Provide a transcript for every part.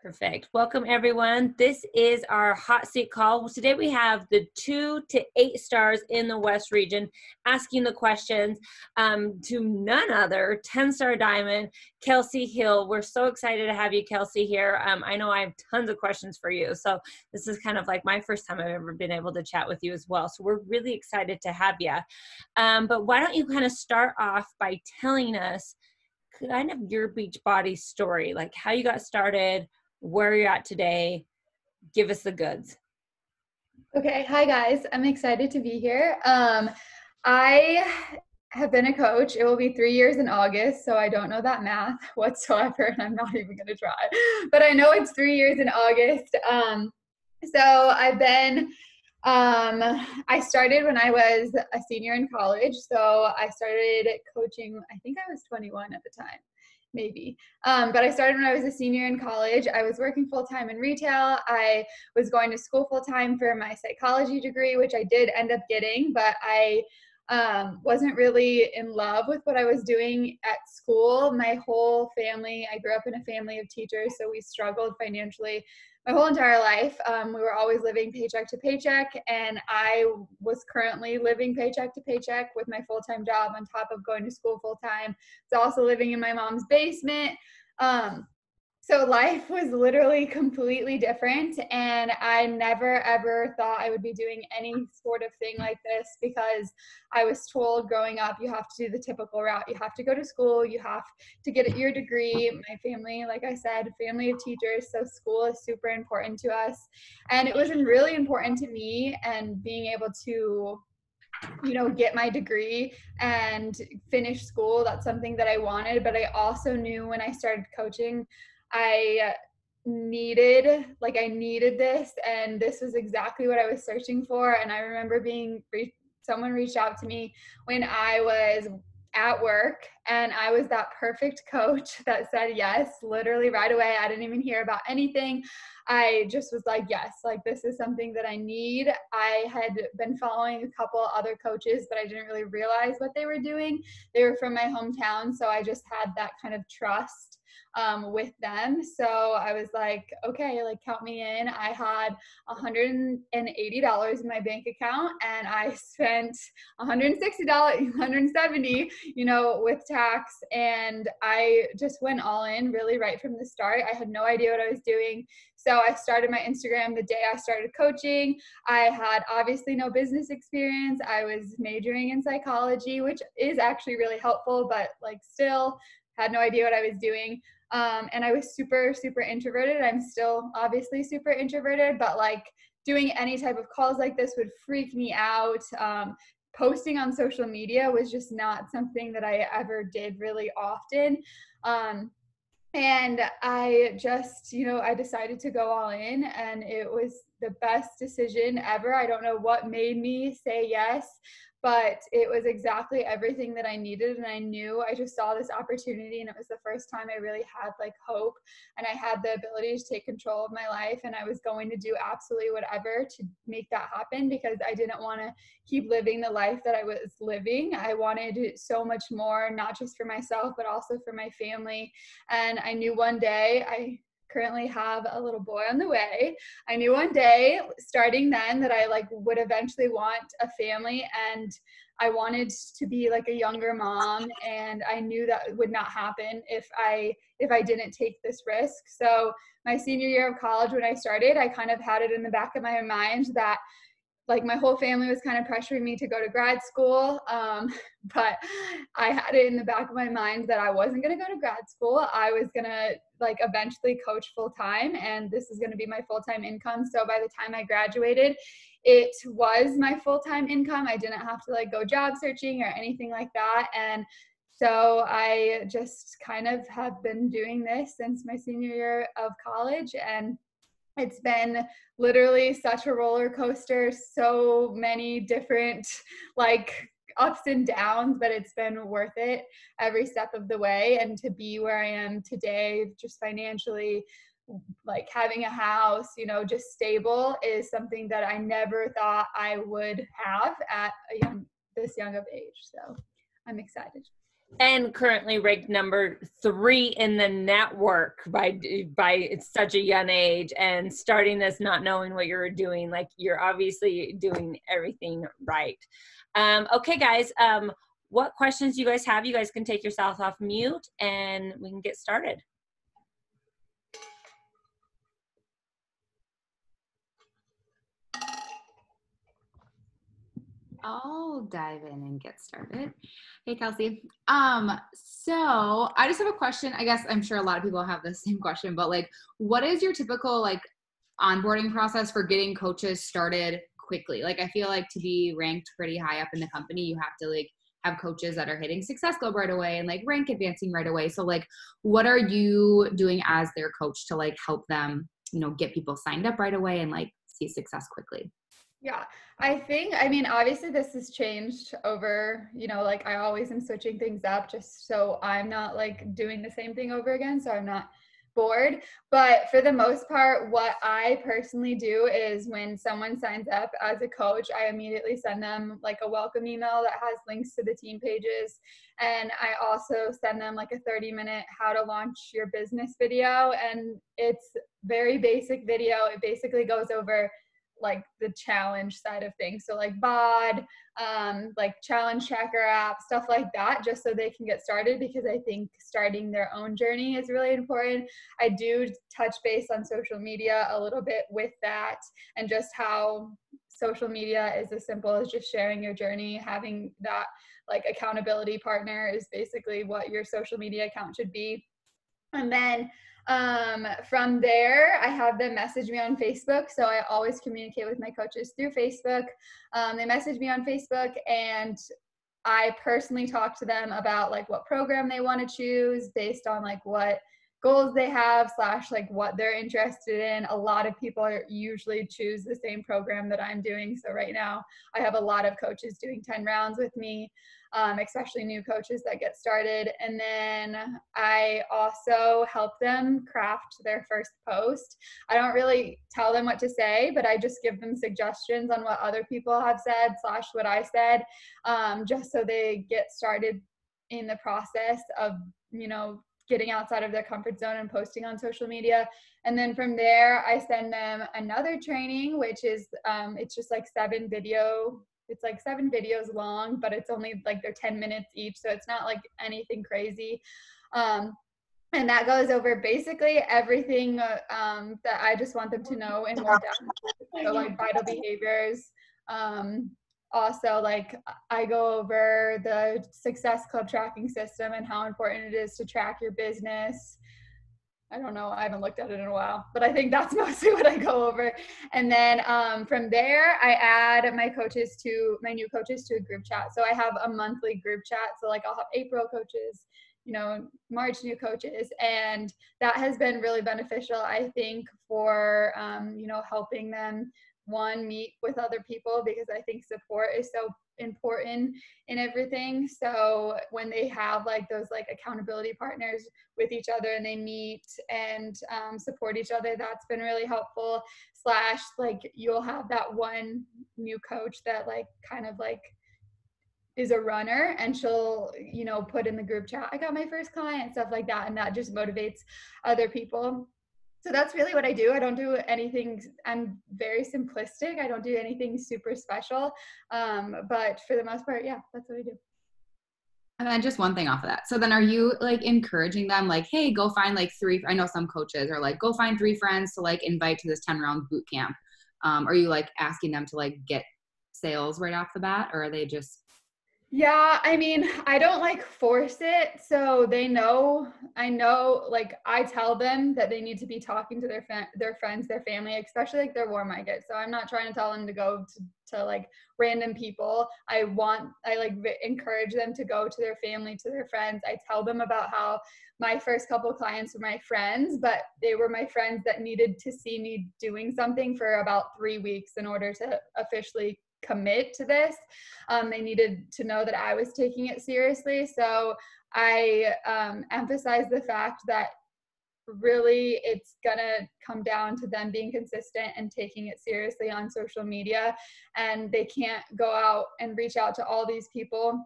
Perfect. Welcome, everyone. This is our hot seat call. Today we have the 2 to 8 stars in the West region asking the questions to none other 10-star diamond, Kelsey Hill. We're so excited to have you, Kelsey, here. I know I have tons of questions for you. So this is kind of like my first time I've ever been able to chat with you as well. So we're really excited to have you. But why don't you kind of start off by telling us kind of your Beachbody story, like how you got started, where you're at today. Give us the goods. Okay. Hi, guys. I'm excited to be here. I have been a coach. It will be 3 years in August, so I don't know that math whatsoever, and I'm not even going to try. But I know it's 3 years in August. So I've been, I started when I was a senior in college. So I started coaching, I think I was 21 at the time. Maybe. But I started when I was a senior in college. I was working full-time in retail. I was going to school full-time for my psychology degree, which I did end up getting, but I wasn't really in love with what I was doing at school. My whole family, I grew up in a family of teachers, so we struggled financially my whole entire life. We were always living paycheck to paycheck, and I was currently living paycheck to paycheck with my full-time job on top of going to school full-time. I was also living in my mom's basement. So life was literally completely different, and I never ever thought I would be doing any sort of thing like this, because I was told growing up, you have to do the typical route. You have to go to school, you have to get your degree. My family, like I said, family of teachers, so school is super important to us. And it was really important to me, and being able to get my degree and finish school, that's something that I wanted. But I also knew when I started coaching, I needed this, and this was exactly what I was searching for. And I remember someone reached out to me when I was at work, and I was that perfect coach that said yes literally right away. I didn't even hear about anything. I just was like, yes, like this is something that I need. I had been following a couple other coaches, but I didn't really realize what they were doing. They were from my hometown, so I just had that kind of trust with them. So I was like, okay, like count me in. I had $180 in my bank account, and I spent $160, $170, with tax. And I just went all in really right from the start. I had no idea what I was doing. So I started my Instagram the day I started coaching. I had obviously no business experience. I was majoring in psychology, which is actually really helpful, but like still had no idea what I was doing. And I was super, super introverted. I'm still obviously super introverted, but like doing any type of calls like this would freak me out. Posting on social media was just not something that I ever did really often. And I just, I decided to go all in, and it was the best decision ever. I don't know what made me say yes, but it was exactly everything that I needed. And I knew, I just saw this opportunity, and it was the first time I really had like hope, and I had the ability to take control of my life, and I was going to do absolutely whatever to make that happen, because I didn't want to keep living the life that I was living. I wanted so much more, not just for myself, but also for my family. And I knew one day, I currently have a little boy on the way. I knew one day starting then that I like would eventually want a family, and I wanted to be like a younger mom, and I knew that would not happen if I didn't take this risk. So my senior year of college, when I started, I kind of had it in the back of my mind that like my whole family was kind of pressuring me to go to grad school. But I had it in the back of my mind that I wasn't going to go to grad school. I was going to like eventually coach full time, and this is going to be my full-time income. So by the time I graduated, it was my full-time income. I didn't have to like go job searching or anything like that. And so I just kind of have been doing this since my senior year of college, and it's been literally such a roller coaster, so many different like ups and downs, but it's been worth it every step of the way. And to be where I am today, just financially, like having a house, just stable, is something that I never thought I would have at this young of age. So I'm excited. And currently ranked number 3 in the network by such a young age, and starting this not knowing what you're doing. Like, you're obviously doing everything right. Okay, guys, what questions you guys have? You guys can take yourself off mute and we can get started. I'll dive in and get started. Hey, Kelsey. So I just have a question. I guess I'm sure a lot of people have the same question, but like, what is your typical like onboarding process for getting coaches started quickly? Like, I feel like to be ranked pretty high up in the company, you have to like have coaches that are hitting Success Club right away and like rank advancing right away. So like, what are you doing as their coach to like help them, you know, get people signed up right away and like see success quickly? Yeah, I mean, obviously this has changed over, like I always am switching things up just so I'm not like doing the same thing over again. So I'm not bored. But for the most part, what I personally do is when someone signs up as a coach, I immediately send them like a welcome email that has links to the team pages. And I also send them like a 30-minute how to launch your business video. And it's very basic video. It basically goes over like the challenge side of things. So like BOD, like challenge tracker app, stuff like that, just so they can get started, because I think starting their own journey is really important. I do touch base on social media a little bit with that, and just how social media is as simple as just sharing your journey. Having that like accountability partner is basically what your social media account should be. And then from there, I have them message me on Facebook. So I always communicate with my coaches through Facebook. They message me on Facebook, and I personally talk to them about like what program they want to choose based on like what goals they have / like what they're interested in. A lot of people usually choose the same program that I'm doing. So right now I have a lot of coaches doing 10 rounds with me, especially new coaches that get started. And then I also help them craft their first post. I don't really tell them what to say, but I just give them suggestions on what other people have said / what I said, just so they get started in the process of, getting outside of their comfort zone and posting on social media. And then from there, I send them another training, which is, it's just like 7 videos long, but it's only like they're 10 minutes each. So it's not like anything crazy. And that goes over basically everything that I just want them to know in more depth. So like vital behaviors. Also, like I go over the Success Club tracking system and how important it is to track your business. I don't know, I haven't looked at it in a while, but I think that's mostly what I go over. And then from there, I add my new coaches to a group chat. So I have a monthly group chat. So like I'll have April coaches, March new coaches. And that has been really beneficial, I think, for, helping them, one, meet with other people, because I think support is so important in everything. So when they have like those like accountability partners with each other and they meet and support each other, that's been really helpful. / like you'll have that one new coach that like kind of like is a runner, and she'll put in the group chat, I got my first client, stuff like that, and that just motivates other people. So that's really what I do. I don't do anything, I'm very simplistic. I don't do anything super special. But for the most part, yeah, that's what I do. And then just one thing off of that. So then are you like encouraging them like, hey, go find like 3, I know some coaches are like, go find 3 friends to like invite to this 10-round boot camp. Are you like asking them to like get sales right off the bat, or are they just? Yeah, I mean, I don't like force it. So they know, like I tell them that they need to be talking to their friends, their family, especially like their warm I get. So I'm not trying to tell them to go to like random people. I like encourage them to go to their family, to their friends. I tell them about how my first couple of clients were my friends, but they were my friends that needed to see me doing something for about 3 weeks in order to officially commit to this. They needed to know that I was taking it seriously. So I emphasize the fact that really it's gonna come down to them being consistent and taking it seriously on social media. And they can't go out and reach out to all these people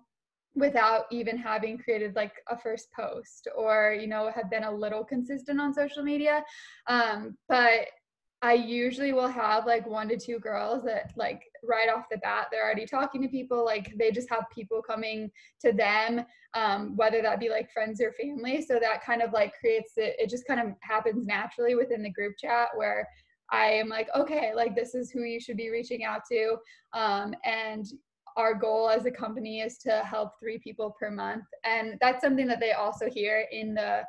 without even having created like a first post or, you know, have been a little consistent on social media. But I usually will have like 1 to 2 girls that like right off the bat, they're already talking to people. Like they just have people coming to them, whether that be like friends or family. So that kind of like creates it just kind of happens naturally within the group chat where I am like, okay, like this is who you should be reaching out to. And our goal as a company is to help 3 people per month. And that's something that they also hear in the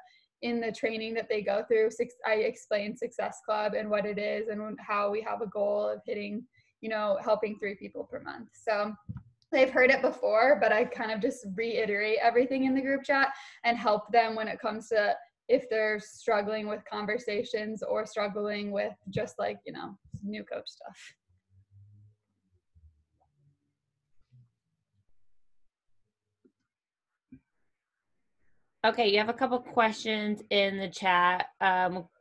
training that they go through. I explain Success Club and what it is and how we have a goal of hitting, you know, helping 3 people per month. So they've heard it before, but I kind of just reiterate everything in the group chat and help them when it comes to if they're struggling with conversations or struggling with just like, you know, new coach stuff. Okay, you have a couple questions in the chat.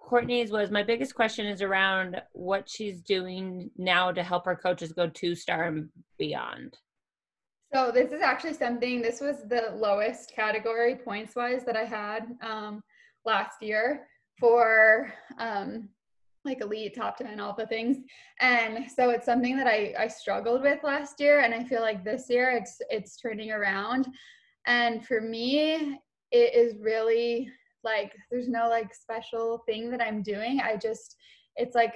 Courtney's was, my biggest question is around what she's doing now to help her coaches go 2-star and beyond. So this is actually something, this was the lowest category points wise that I had last year for like elite, top 10, all the things. And so it's something that I struggled with last year. And I feel like this year it's turning around. And for me, it is really like, there's no like special thing that I'm doing. It's like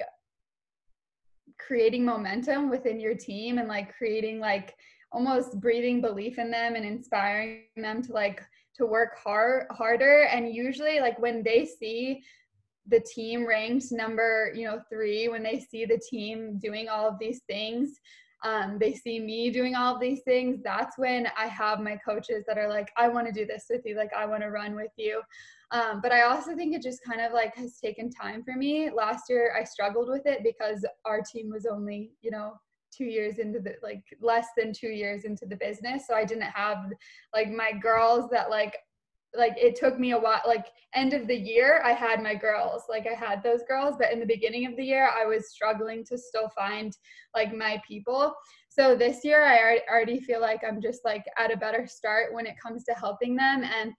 creating momentum within your team and like creating like almost breathing belief in them and inspiring them to like to work harder. And usually like when they see the team ranked number, you know, 3, when they see the team doing all of these things, they see me doing all of these things, that's when I have my coaches that are like, I want to do this with you, like I want to run with you. But I also think it just kind of like has taken time for me. Last year I struggled with it because our team was only, you know, 2 years into the, like less than 2 years into the business. So I didn't have like my girls that like it took me a while, like end of the year I had my girls, like I had those girls, but in the beginning of the year I was struggling to still find like my people. So this year I already feel like I'm just like at a better start when it comes to helping them. And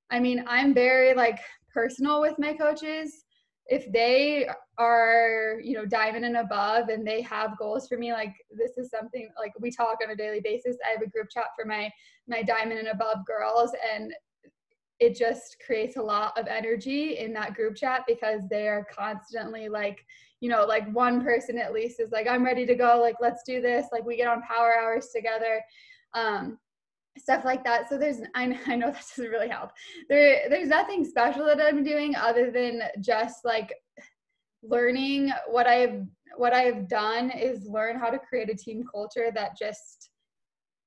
I mean, I'm very like personal with my coaches. If they are, you know, diamond and above and they have goals for me, like this is something like we talk on a daily basis. I have a group chat for my diamond and above girls, and it just creates a lot of energy in that group chat because they are constantly like, you know, like one person at least is like, I'm ready to go. Like, let's do this. Like we get on power hours together, stuff like that. So I know that doesn't really help. There's nothing special that I'm doing other than just like learning. What I've done is learn how to create a team culture that just,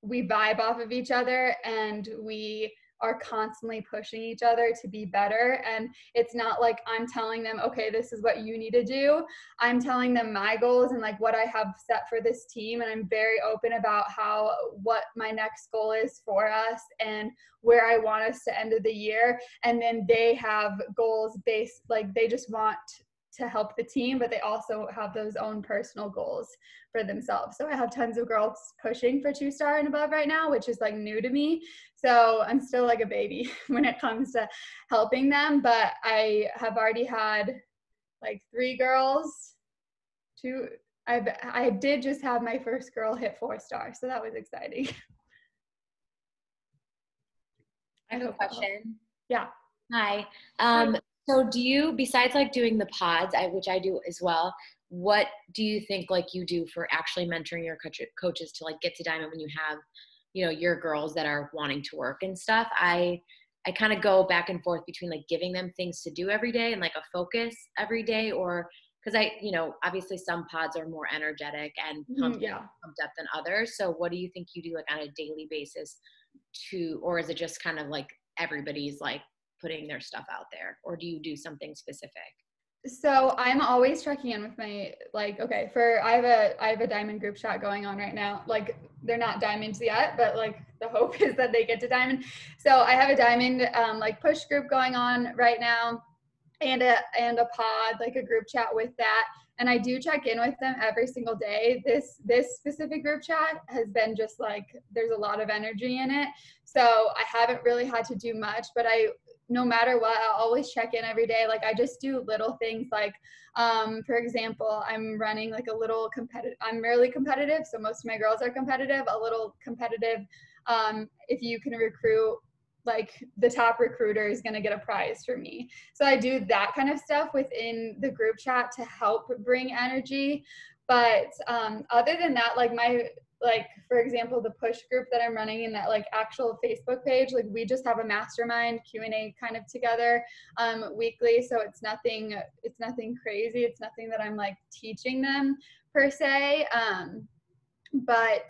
we vibe off of each other and we are constantly pushing each other to be better. And it's not like I'm telling them, okay, this is what you need to do. I'm telling them my goals and like what I have set for this team. And I'm very open about what my next goal is for us and where I want us to end of the year. And then they have goals based, like they just want to help the team, but they also have those own personal goals for themselves. So I have tons of girls pushing for 2-star and above right now, which is like new to me. So I'm still like a baby when it comes to helping them, but I have already had like 3 girls, I did just have my first girl hit 4-star. So that was exciting. I have a question. Yeah. Hi. So do you, besides like doing the pods, which I do as well, what do you think like you do for actually mentoring your coaches to like get to diamond when you have, you know, your girls that are wanting to work and stuff? I kind of go back and forth between like giving them things to do every day and like a focus every day, or because you know, obviously some pods are more energetic and pumped up than others. So what do you think you do like on a daily basis or is it just kind of like everybody's like putting their stuff out there, or do you do something specific? So I'm always checking in with my, like, okay, I have a diamond group chat going on right now. Like they're not diamonds yet, but like the hope is that they get to diamond. So I have a diamond like push group going on right now. and a pod, like a group chat with that. And I do check in with them every single day. This specific group chat has been just like, there's a lot of energy in it. So I haven't really had to do much, but no matter what, I'll always check in every day. Like I just do little things like, for example, I'm running like a little competitive, I'm really competitive. So most of my girls are competitive, a little competitive. If you can recruit, like the top recruiter is going to get a prize for me. So I do that kind of stuff within the group chat to help bring energy. But other than that, like for example, the push group that I'm running in that like actual Facebook page, like we just have a mastermind Q&A kind of together weekly. So it's nothing crazy. It's nothing that I'm like teaching them per se. But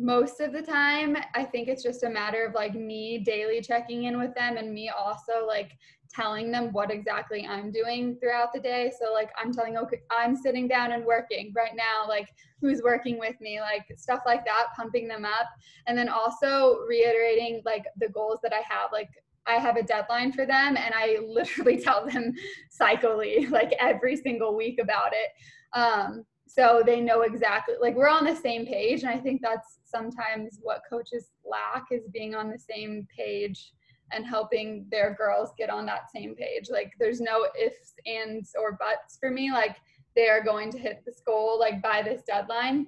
most of the time, I think it's just a matter of like me daily checking in with them and me also like telling them what exactly I'm doing throughout the day. So like I'm telling, okay, I'm sitting down and working right now, like who's working with me, like stuff like that, pumping them up. And then also reiterating like the goals that I have, like I have a deadline for them and I literally tell them cyclically, like every single week about it. So they know exactly, like we're on the same page. And I think that's sometimes what coaches lack, is being on the same page and helping their girls get on that same page. Like there's no ifs, ands, or buts for me. Like they are going to hit this goal like by this deadline.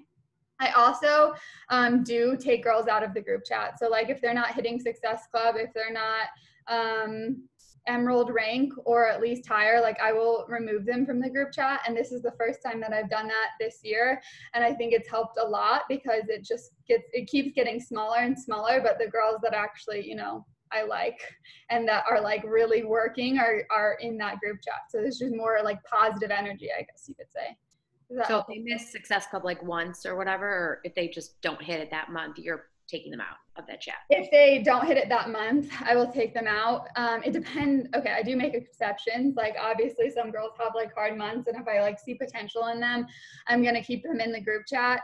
I also do take girls out of the group chat. So like if they're not hitting Success Club, if they're not Emerald rank or at least higher, like I will remove them from the group chat. And this is the first time that I've done that this year. And I think it's helped a lot because it keeps getting smaller and smaller, but the girls that actually, you know, I like and that are like really working are in that group chat. So there's just more like positive energy, I guess you could say. So if they miss Success Club like once or whatever, or if they just don't hit it that month, you're taking them out of that chat? If they don't hit it that month, I will take them out. It depends. Okay, I do make exceptions. Like obviously some girls have like hard months, and if I like see potential in them, I'm gonna keep them in the group chat.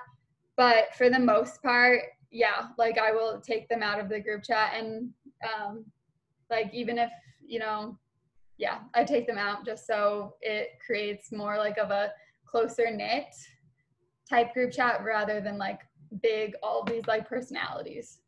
But for the most part, yeah, like I will take them out of the group chat. And like even if, you know, yeah, I take them out just so it creates more like of a closer knit type group chat rather than like big, all these like personalities.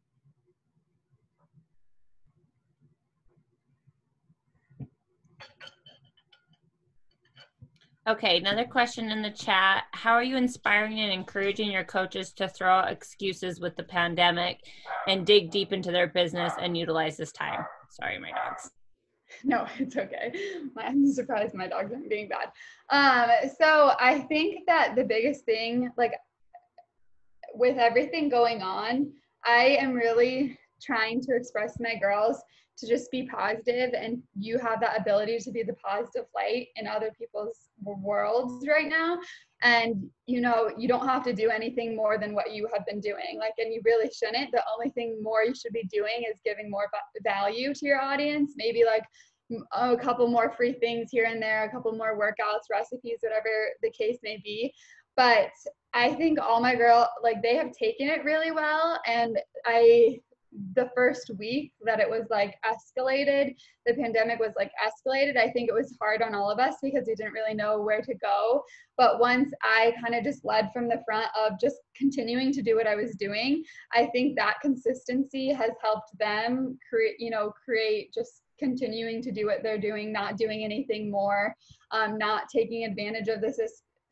Okay, another question in the chat. How are you inspiring and encouraging your coaches to throw out excuses with the pandemic and dig deep into their business and utilize this time? Sorry, my dogs. No, it's okay. I'm surprised my dogs aren't being bad. So I think that the biggest thing, like with everything going on, I am really trying to express to my girls to just be positive, and you have that ability to be the positive light in other people's worlds right now. And you know, you don't have to do anything more than what you have been doing, like, and you really shouldn't. The only thing more you should be doing is giving more value to your audience, maybe like a couple more free things here and there, a couple more workouts, recipes, whatever the case may be. But I think all my girls, like, they have taken it really well. And the first week that it was like escalated, the pandemic was like escalated, I think it was hard on all of us because we didn't really know where to go. But once I kind of just led from the front of just continuing to do what I was doing, I think that consistency has helped them create just continuing to do what they're doing, not doing anything more, not taking advantage of this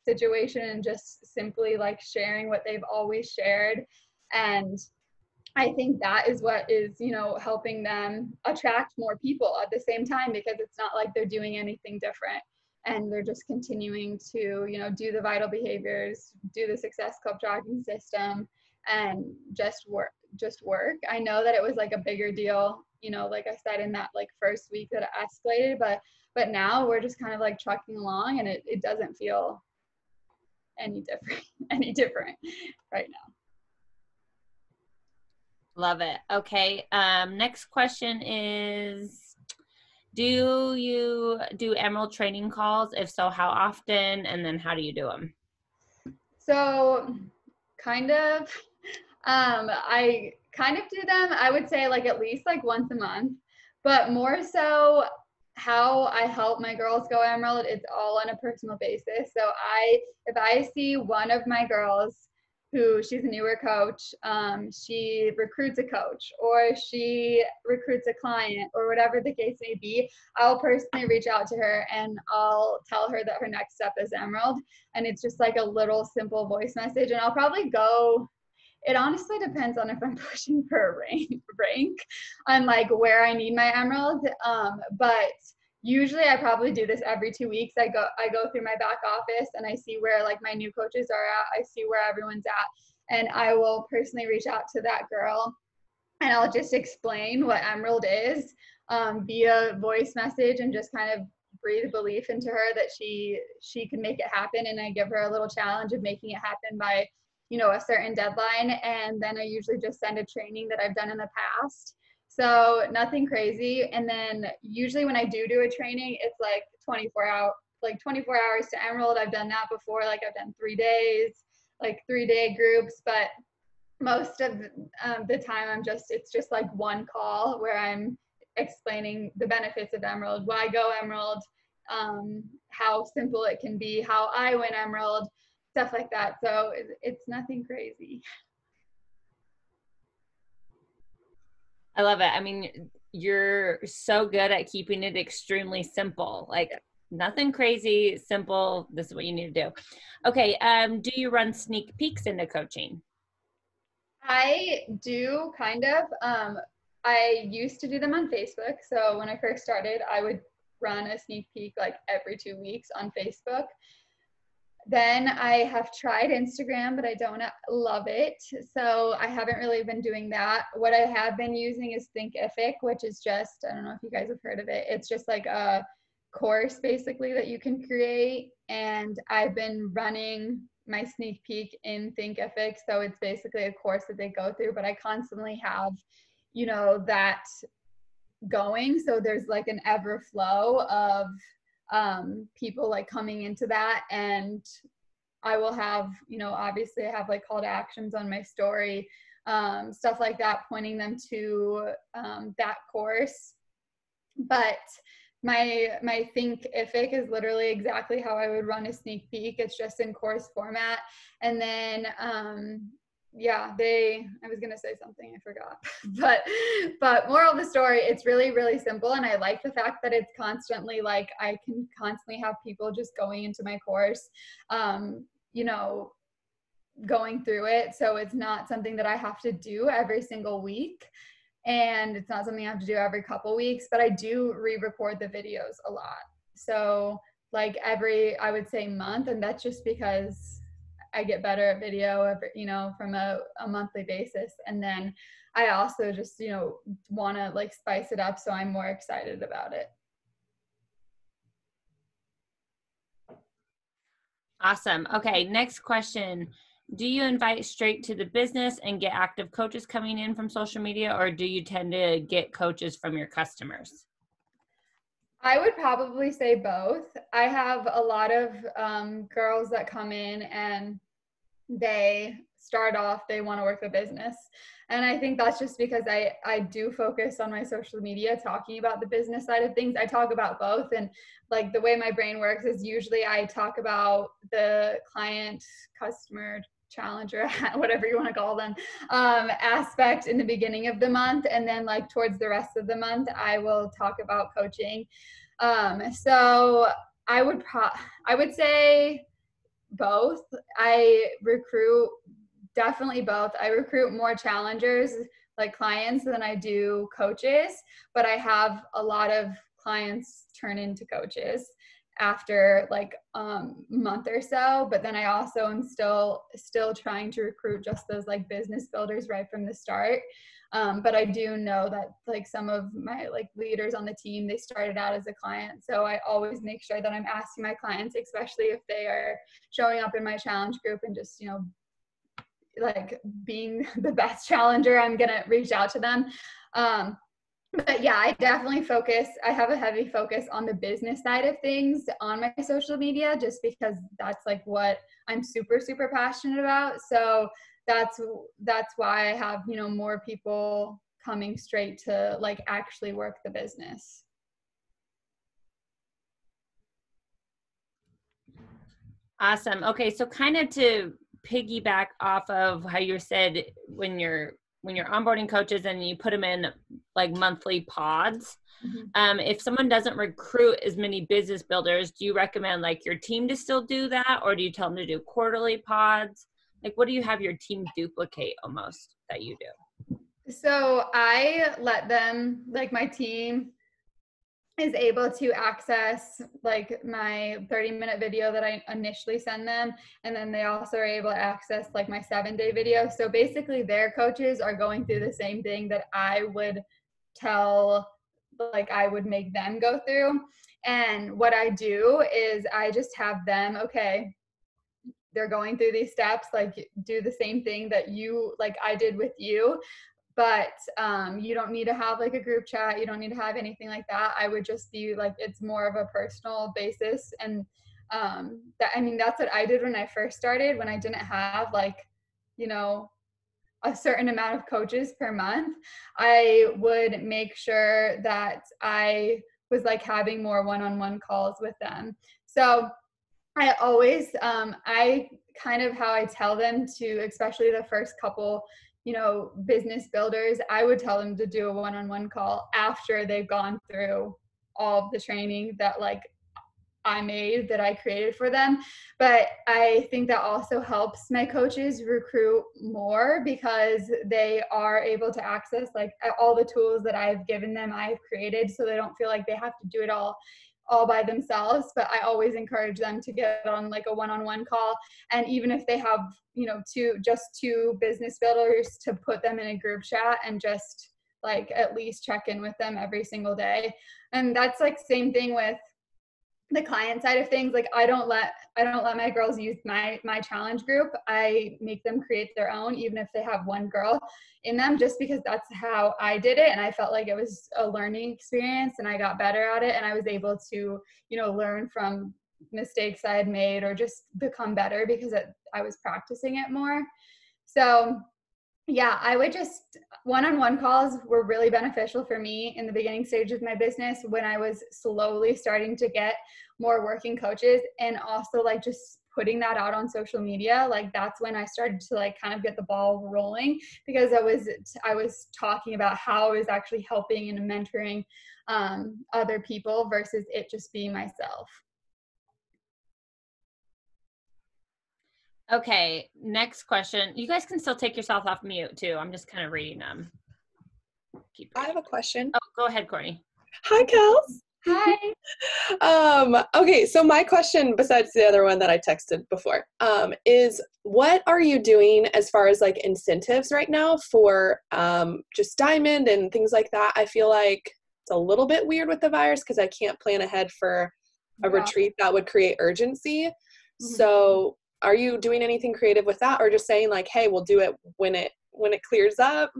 situation, and just simply like sharing what they've always shared. And I think that is what is, you know, helping them attract more people at the same time, because it's not like they're doing anything different, and they're just continuing to, you know, do the vital behaviors, do the Success Club tracking system, and just work. I know that it was like a bigger deal, you know, like I said, in that like first week that it escalated, but now we're just kind of like trucking along, and it doesn't feel any different right now. Love it. Okay. Next question is, do you do Emerald training calls? If so, how often? And then how do you do them? So kind of, I kind of do them, I would say like at least like once a month, but more so how I help my girls go emerald, it's all on a personal basis. So if I see one of my girls who, she's a newer coach, she recruits a coach or she recruits a client or whatever the case may be, I'll personally reach out to her and I'll tell her that her next step is emerald. And it's just like a little simple voice message. And I'll probably go, it honestly depends on if I'm pushing for a rank on like where I need my emerald. But usually I probably do this every 2 weeks. I go through my back office and I see where like my new coaches are at. I see where everyone's at. And I will personally reach out to that girl and I'll just explain what emerald is via voice message and just kind of breathe belief into her that she can make it happen. And I give her a little challenge of making it happen by, a certain deadline. And then I usually just send a training that I've done in the past. So nothing crazy. And then usually when I do a training, it's like 24 hours to emerald. I've done that before. Like I've done 3 days, like 3-day groups, but most of the time it's just like one call where I'm explaining the benefits of emerald, why go emerald, how simple it can be, how I win emerald, stuff like that. So it's nothing crazy. I love it. I mean, you're so good at keeping it extremely simple. Like nothing crazy, simple. This is what you need to do. Okay. Do you run sneak peeks into coaching? I do kind of. I used to do them on Facebook. So when I first started, I would run a sneak peek like every 2 weeks on Facebook. Then I have tried Instagram, but I don't love it. So I haven't really been doing that. What I have been using is Thinkific, which is just, I don't know if you guys have heard of it. It's just like a course basically that you can create. And I've been running my sneak peek in Thinkific. So it's basically a course that they go through, but I constantly have, that going. So there's like an ever flow of people like coming into that, and I will have, obviously I have like call to actions on my story, stuff like that, pointing them to that course. But my Thinkific is literally exactly how I would run a sneak peek. It's just in course format. And then I was gonna say something, I forgot. but moral of the story, it's really, really simple. And I like the fact that it's constantly like, I can constantly have people just going into my course, going through it. So it's not something that I have to do every single week. And it's not something I have to do every couple weeks, but I do re-record the videos a lot. So like I would say month, and that's just because I get better at video, from a monthly basis. And then I also just, want to like spice it up. So I'm more excited about it. Awesome. Okay. Next question. Do you invite straight to the business and get active coaches coming in from social media, or do you tend to get coaches from your customers? I would probably say both. I have a lot of girls that come in and they start off, they want to work the business. And I think that's just because I do focus on my social media talking about the business side of things. I talk about both. And like the way my brain works is usually I talk about the client, customer, challenger, whatever you want to call them, aspect in the beginning of the month. And then like towards the rest of the month, I will talk about coaching. So I would say both. I recruit definitely both. I recruit more challengers, like clients, than I do coaches, but I have a lot of clients turn into coaches after like month or so. But then I also am still trying to recruit just those like business builders right from the start. But I do know that like some of my like leaders on the team, they started out as a client. So I always make sure that I'm asking my clients, especially if they are showing up in my challenge group and just, like being the best challenger, I'm going to reach out to them. But yeah, I definitely I have a heavy focus on the business side of things on my social media, just because that's like what I'm super, super passionate about. So that's why I have, more people coming straight to like actually work the business. Awesome. Okay, so kind of to piggyback off of how you said when you're onboarding coaches and you put them in like monthly pods, if someone doesn't recruit as many business builders, do you recommend like your team to still do that, or do you tell them to do quarterly pods? Like, what do you have your team duplicate almost that you do? So I let them, like my team is able to access like my 30-minute video that I initially send them. And then they also are able to access like my 7-day video. So basically their coaches are going through the same thing that I would I would make them go through. And what I do is I just have them, okay, they're going through these steps, like do the same thing that I did with you. But you don't need to have like a group chat. You don't need to have anything like that. I would just be like, it's more of a personal basis. And that's what I did when I first started, when I didn't have a certain amount of coaches per month. I would make sure that I was like having more one-on-one calls with them. So I always, I kind of how I tell them to, especially the first couple, business builders, I would tell them to do a one-on-one call after they've gone through all of the training that I created for them. But I think that also helps my coaches recruit more because they are able to access like all the tools that I've given them, I've created, so they don't feel like they have to do it all by themselves. But I always encourage them to get on like a one-on-one call. And even if they have, two business builders, to put them in a group chat and just like at least check in with them every single day. And that's like same thing with the client side of things. Like I don't let my girls use my challenge group. I make them create their own, even if they have one girl in them, just because that's how I did it. And I felt like it was a learning experience and I got better at it. And I was able to, learn from mistakes I had made or just become better because I was practicing it more. So yeah, I would just one-on-one calls were really beneficial for me in the beginning stage of my business when I was slowly starting to get more working coaches, and also like just putting that out on social media. Like that's when I started to like kind of get the ball rolling, because I was talking about how I was actually helping and mentoring other people versus it just being myself. Okay, next question. You guys can still take yourself off mute too. I'm just kind of reading them. I have a question. Oh, go ahead, Courtney. Hi, Kels. Hi. Okay, so my question, besides the other one that I texted before, is what are you doing as far as like incentives right now for just Diamond and things like that? I feel like it's a little bit weird with the virus because I can't plan ahead for a retreat that would create urgency. Mm-hmm. So are you doing anything creative with that, or just saying like, hey, we'll do it when it clears up?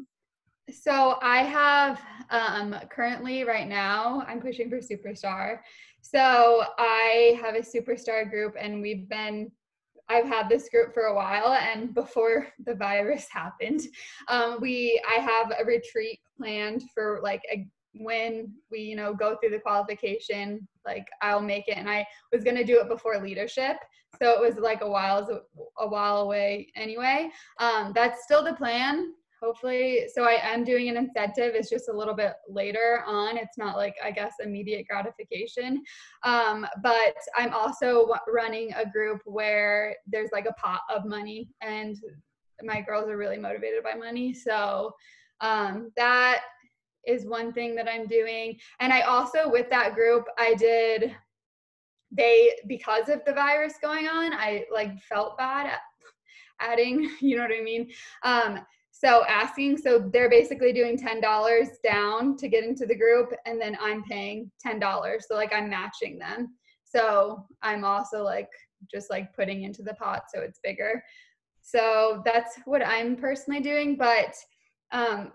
So I have currently right now I'm pushing for Superstar. So I have a Superstar group, and I've had this group for a while, and before the virus happened, I have a retreat planned for when we go through the qualification, like I'll make it. And I was going to do it before leadership, so it was like a while away anyway. That's still the plan, hopefully. So I am doing an incentive. It's just a little bit later on. It's not like, I guess, immediate gratification. But I'm also running a group where there's like a pot of money, and my girls are really motivated by money. So that is one thing that I'm doing. And I also, with that group, because of the virus going on, I like felt bad at adding, you know what I mean? So they're basically doing $10 down to get into the group, and then I'm paying $10. So like I'm matching them. So I'm also like just like putting into the pot so it's bigger. So that's what I'm personally doing. But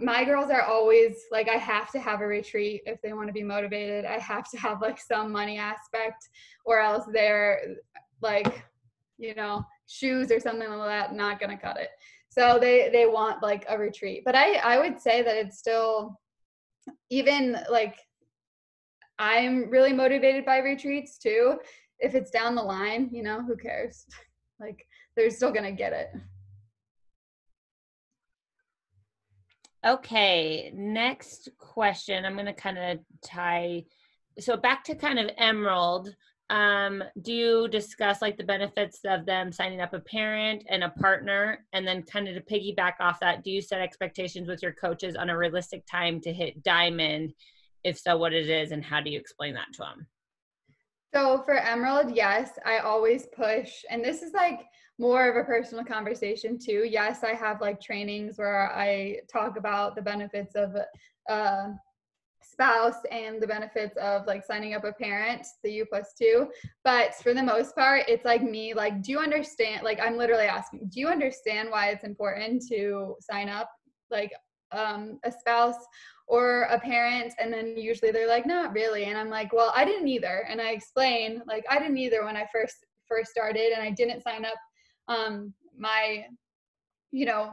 my girls are always like, I have to have a retreat if they want to be motivated. I have to have like some money aspect, or else they're like, shoes or something like that, not gonna cut it. So they want like a retreat. But I would say that it's still, even like, I'm really motivated by retreats too. if it's down the line, you know, who cares? Like, they're still going to get it. Okay, next question. I'm going to kind of so back to kind of Emerald. Do you discuss like the benefits of them signing up a parent and a partner? And then kind of to piggyback off that, do you set expectations with your coaches on a realistic time to hit diamond? If so, what it is, and how do you explain that to them? So for Emerald, yes, I always push, and this is like more of a personal conversation too. Yes, I have like trainings where I talk about the benefits of spouse and the benefits of like signing up a parent, the U+2. But for the most part, it's like me, like, do you understand? Like, I'm literally asking, do you understand why it's important to sign up like a spouse or a parent? And then usually they're like, not really. And I'm like, well, I didn't either. And I explain, like, I didn't either when I first started, and I didn't sign up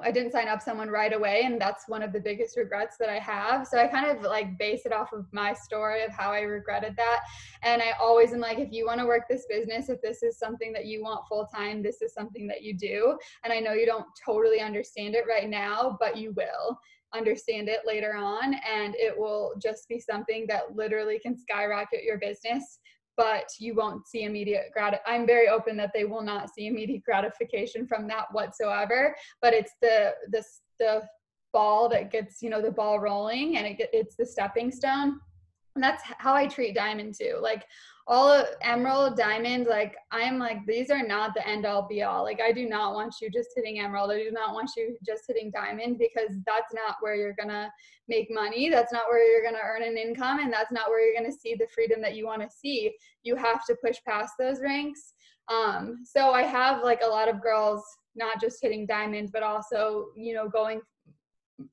I didn't sign up someone right away, and that's one of the biggest regrets that I have. So I kind of like base it off of my story of how I regretted that. And I always am like, if you want to work this business, if this is something that you want full time, this is something that you do. And I know you don't totally understand it right now, but you will understand it later on, and it will just be something that literally can skyrocket your business, but you won't see immediate I'm very open that they will not see immediate gratification from that whatsoever, but it's the ball that gets, the ball rolling, and it's the stepping stone. And that's how I treat diamond too. Like all of emerald, diamond, like I'm like, these are not the end all be all. Like I do not want you just hitting emerald. I do not want you just hitting diamond, because that's not where you're going to make money. That's not where you're going to earn an income. And that's not where you're going to see the freedom that you want to see. You have to push past those ranks. So I have like a lot of girls, not just hitting diamond, but also, going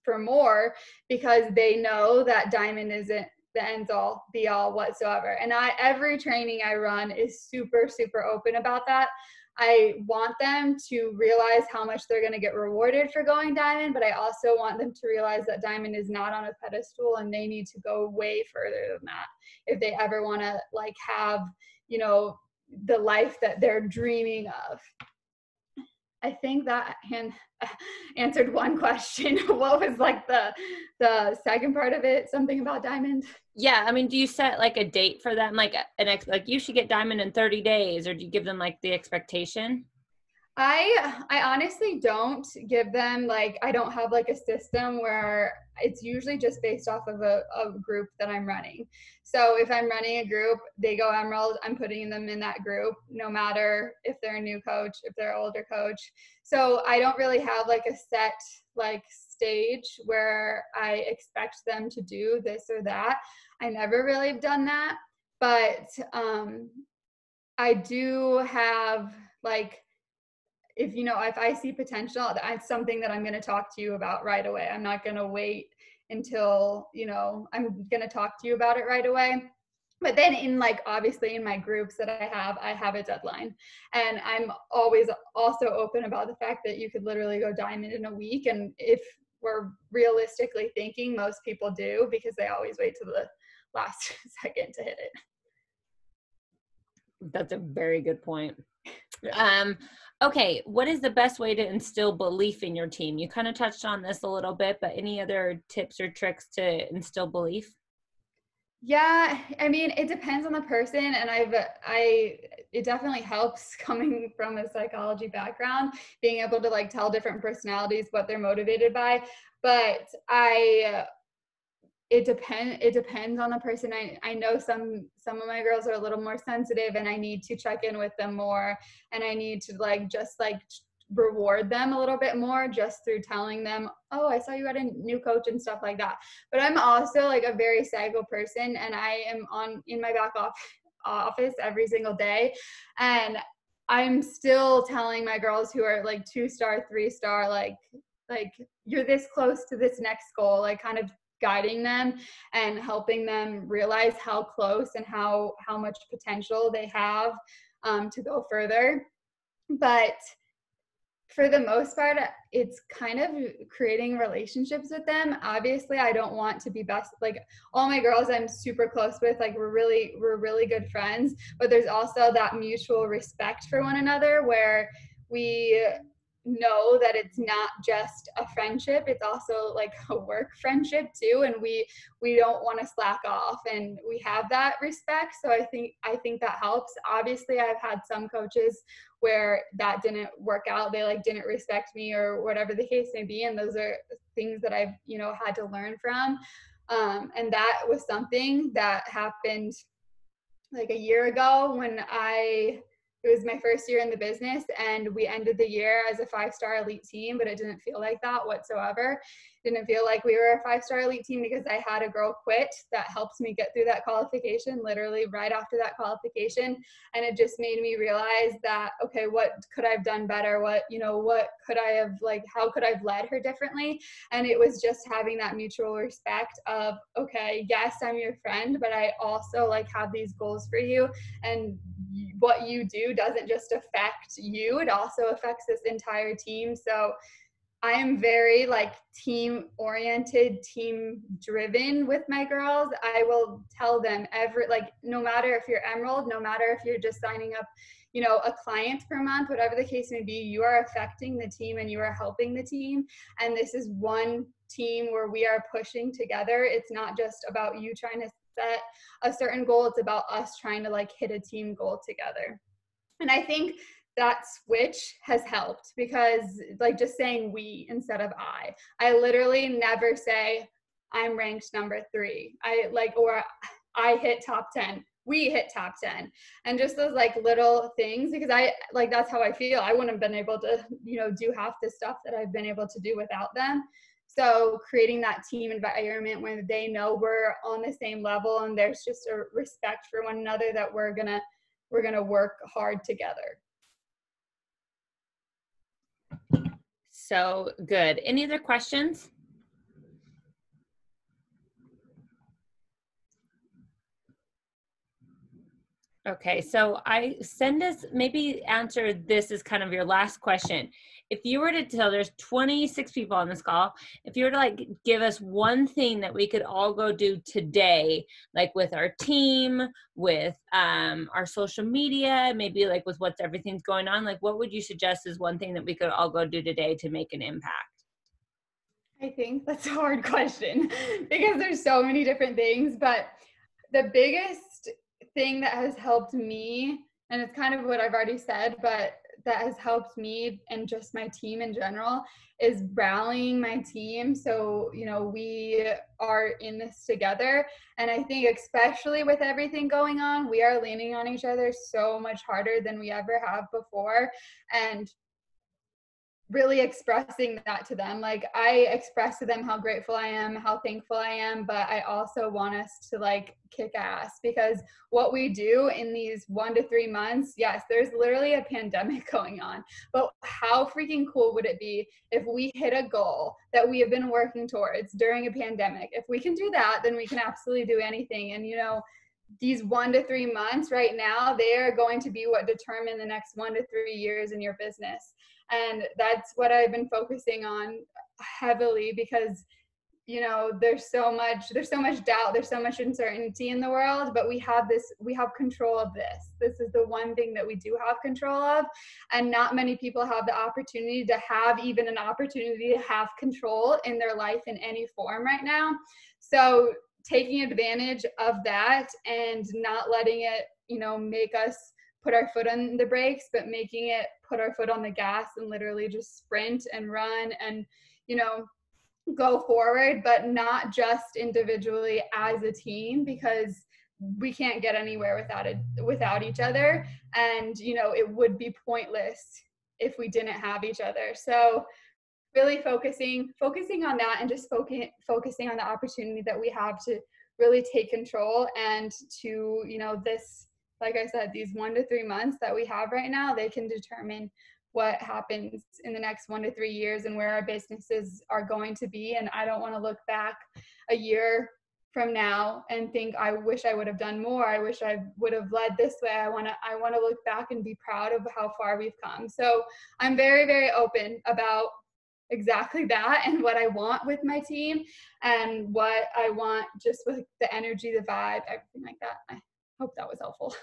for more, because they know that diamond isn't the end all be all whatsoever. And every training I run is super, super open about that. I want them to realize how much they're going to get rewarded for going diamond, but I also want them to realize that diamond is not on a pedestal, and they need to go way further than that if they ever want to like have, the life that they're dreaming of. I think that answered one question. What was like the second part of it? Something about diamond? Yeah, I mean, do you set like a date for them, like like you should get diamond in 30 days, or do you give them like the expectation? I honestly don't give them like, I don't have like a system where it's usually just based off of a group that I'm running. So if I'm running a group, they go emerald, I'm putting them in that group, no matter if they're a new coach, if they're an older coach. So I don't really have like a set like stage where I expect them to do this or that. I never really have done that, but I do have like, if I see potential, that's something that I'm going to talk to you about right away. I'm not going to wait until, I'm going to talk to you about it right away. But then obviously in my groups that I have a deadline. And I'm always also open about the fact that you could literally go diamond in a week. And if we're realistically thinking, most people do, because they always wait to the last second to hit it. That's a very good point. Yeah. Okay, what is the best way to instill belief in your team? You kind of touched on this a little bit, but any other tips or tricks to instill belief? Yeah, I mean, it depends on the person, and it definitely helps coming from a psychology background, being able to like tell different personalities what they're motivated by. But it depends on the person. I know some of my girls are a little more sensitive, and I need to check in with them more, and I need to just reward them a little bit more just through telling them, oh, I saw you had a new coach and stuff like that. But I'm also like a very psycho person, and I am in my back office every single day, and I'm still telling my girls who are like 2-star, 3-star, like you're this close to this next goal, like kind of guiding them and helping them realize how close and how much potential they have to go further. But For the most part, it's kind of creating relationships with them. Obviously, I don't want to be best, like all my girls I'm super close with, like we're really good friends, but there's also that mutual respect for one another where we know that it's not just a friendship, it's also like a work friendship too, and we don't want to slack off, and we have that respect. So I think that helps. Obviously, I've had some coaches where that didn't work out, they like didn't respect me or whatever the case may be, and those are things that I've had to learn from. And that was something that happened like a year ago when it was my first year in the business, and we ended the year as a 5-star elite team, but it didn't feel like that whatsoever. Didn't feel like we were a 5-star elite team because I had a girl quit that helped me get through that qualification, literally right after that qualification. And it just made me realize that, okay, what could I have done better? What could I have, like, how could I have led her differently? And it was just having that mutual respect of, okay, yes, I'm your friend, but I also like have these goals for you, and what you do doesn't just affect you, it also affects this entire team. So I am very like team oriented, team driven with my girls. I will tell them no matter if you're Emerald, no matter if you're just signing up, a client per month, whatever the case may be, you are affecting the team and you are helping the team. And this is one team where we are pushing together. It's not just about you trying to set a certain goal. It's about us trying to like hit a team goal together. And I think that switch has helped because like just saying we instead of I literally never say I'm ranked number 3. Or I hit top 10. We hit top 10. And just those like little things, because that's how I feel. I wouldn't have been able to, do half the stuff that I've been able to do without them. So creating that team environment where they know we're on the same level and there's just a respect for one another, that we're gonna work hard together. So good. Any other questions? Okay, so maybe answer this as kind of your last question. If you were to tell, there's 26 people on this call, if you were to like give us one thing that we could all go do today, like with our team, with our social media, maybe like with everything's going on, like what would you suggest is one thing that we could all go do today to make an impact? I think that's a hard question because there's so many different things, but the biggest thing that has helped me, and it's kind of what I've already said, but that has helped me and just my team in general, is rallying my team. So, we are in this together. And I think especially with everything going on, we are leaning on each other so much harder than we ever have before. And really expressing that to them. Like I express to them how grateful I am, how thankful I am, but I also want us to like kick ass, because what we do in these 1 to 3 months, yes, there's literally a pandemic going on, but how freaking cool would it be if we hit a goal that we have been working towards during a pandemic? If we can do that, then we can absolutely do anything. And these 1 to 3 months right now, they are going to be what determine the next 1 to 3 years in your business. And that's what I've been focusing on heavily, because there's so much doubt, there's so much uncertainty in the world, but we have control of this is the one thing that we do have control of, and not many people have the opportunity to have even an opportunity to have control in their life in any form right now. So taking advantage of that and not letting it make us put our foot on the brakes, but making it put our foot on the gas and literally just sprint and run and go forward, but not just individually, as a team, because we can't get anywhere without each other. And it would be pointless if we didn't have each other. So really focusing on that, and just focusing on the opportunity that we have to really take control, and to this, like I said, these 1 to 3 months that we have right now, they can determine what happens in the next 1 to 3 years and where our businesses are going to be. And I don't want to look back a year from now and think, I wish I would have done more. I wish I would have led this way. I want to look back and be proud of how far we've come. So I'm very, very open about exactly that and what I want with my team and what I want just with the energy, the vibe, everything like that. I hope that was helpful.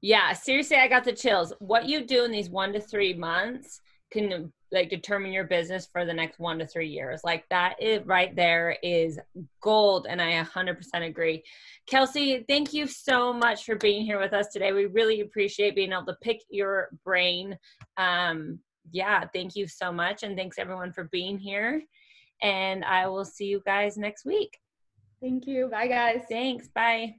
Yeah, seriously, I got the chills. What you do in these 1 to 3 months can like determine your business for the next 1 to 3 years. Like that is right there is gold. And I 100% agree. Kelsey, thank you so much for being here with us today. We really appreciate being able to pick your brain. Yeah, thank you so much. And thanks everyone for being here. And I will see you guys next week. Thank you. Bye guys. Thanks. Bye.